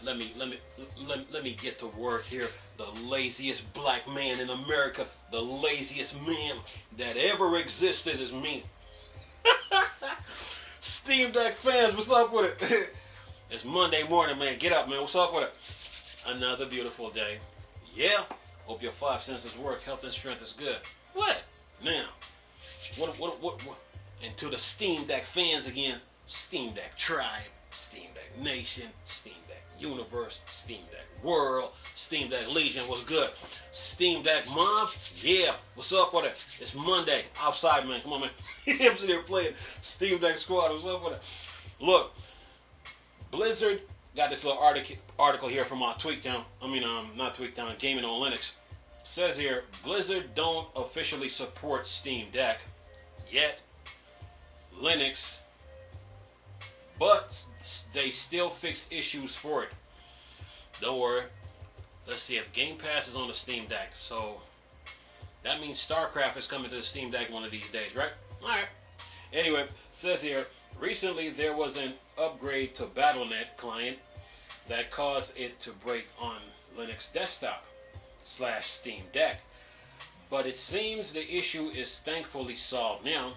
let me get to work here. The laziest black man in America, the laziest man that ever existed is me. Steam Deck fans, what's up with it? It's Monday morning, man. Get up, man. What's up with it? Another beautiful day. Yeah. Hope your five senses work. Health and strength is good. What? Now, what? And to the Steam Deck fans again, Steam Deck Tribe, Steam Deck Nation, Steam Deck Universe, Steam Deck World, Steam Deck Legion, what's good? Steam Deck Mom, yeah, what's up with it? It's Monday, outside, man, come on, man. I'm sitting here playing Steam Deck Squad, what's up with it? Look, Blizzard got this little article here from Tweakdown, not Tweakdown, Gaming on Linux. It says here, Blizzard don't officially support Steam Deck yet. Linux, but they still fix issues for it. Don't worry. Let's see if Game Pass is on the Steam Deck. So that means StarCraft is coming to the Steam Deck one of these days, right? Alright. Anyway, it says here, recently there was an upgrade to Battle.net client that caused it to break on Linux desktop / Steam Deck. But it seems the issue is thankfully solved now.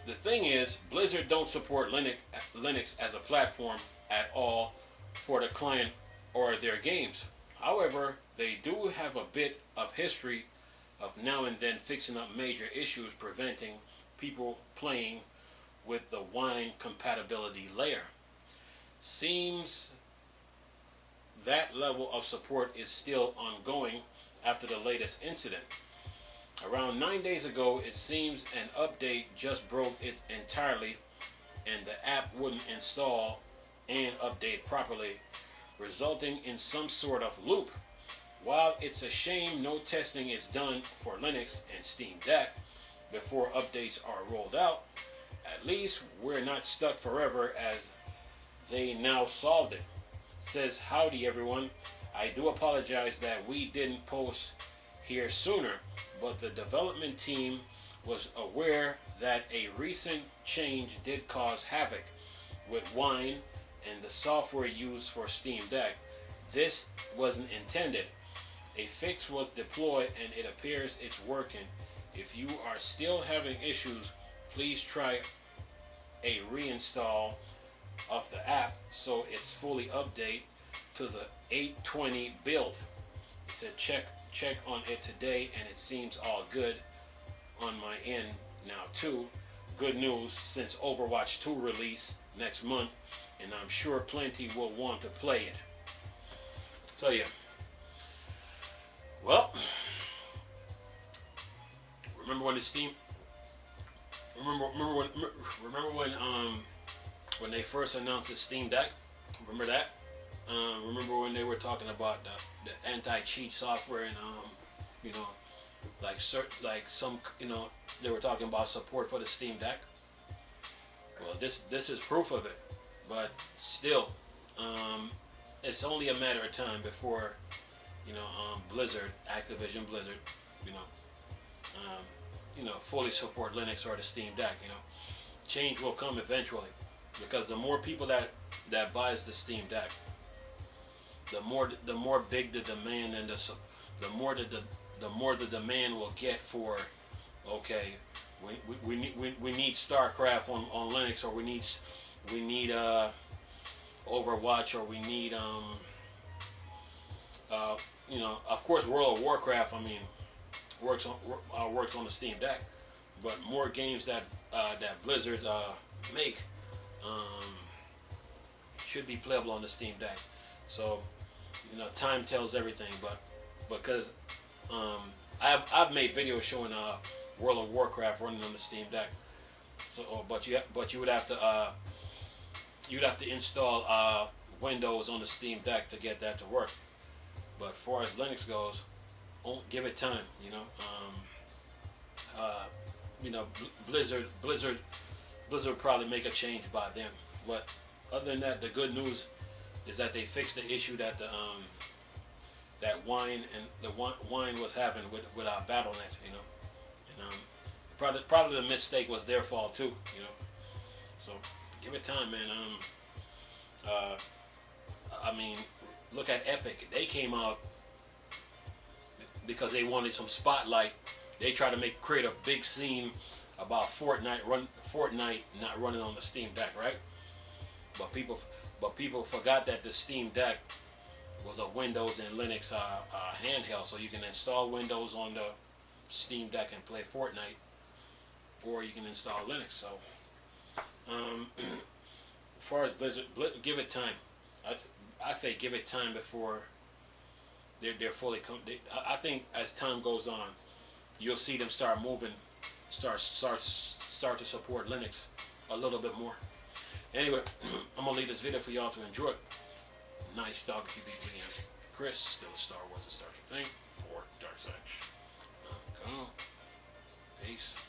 The thing is, Blizzard don't support Linux as a platform at all for the client or their games. However, they do have a bit of history of now and then fixing up major issues preventing people playing with the Wine compatibility layer. Seems that level of support is still ongoing after the latest incident. Around 9 days ago, it seems an update just broke it entirely and the app wouldn't install and update properly, resulting in some sort of loop. While it's a shame no testing is done for Linux and Steam Deck before updates are rolled out, at least we're not stuck forever as they now solved it. Says, howdy everyone. I do apologize that we didn't post here sooner, but the development team was aware that a recent change did cause havoc with Wine and the software used for Steam Deck. This wasn't intended. A fix was deployed and it appears it's working. If you are still having issues, please try a reinstall of the app so it's fully updated to the 820 build. He said check on it today and it seems all good on my end now too. Good news since Overwatch 2 release next month and I'm sure plenty will want to play it. So yeah. Well, remember when when they first announced the Steam Deck? Remember that? Remember when they were talking about the anti-cheat software and they were talking about support for the Steam Deck. Well, this is proof of it, but still, it's only a matter of time before Blizzard, Activision Blizzard, fully support Linux or the Steam Deck. Change will come eventually because the more people that buys the Steam Deck, the more big the demand and the more the demand will get for, okay, we need StarCraft on Linux, or we need Overwatch, or we need of course World of Warcraft works on the Steam Deck, but more games that Blizzard make should be playable on the Steam Deck. So time tells everything, but because I've made videos showing World of Warcraft running on the Steam Deck. So, but you would have to install Windows on the Steam Deck to get that to work. But as far as Linux goes, give it time. Blizzard will probably make a change by then. But other than that, the good news is that they fixed the issue that that Wine was having with our Battle.net. And probably the mistake was their fault too. So give it time, man. I mean, look at Epic. They came out because they wanted some spotlight. They tried to create a big scene about Fortnite not running on the Steam Deck, right? But people forgot that the Steam Deck was a Windows and Linux handheld, so you can install Windows on the Steam Deck and play Fortnite, or you can install Linux. So, as far as Blizzard, give it time. I say give it time before they're fully. I think as time goes on, you'll see them start moving, start to support Linux a little bit more. Anyway, I'm gonna leave this video for y'all to enjoy. Nice talking to you, Chris, still Star Wars and Star Trek thing, or Dark Side. Come on. Peace.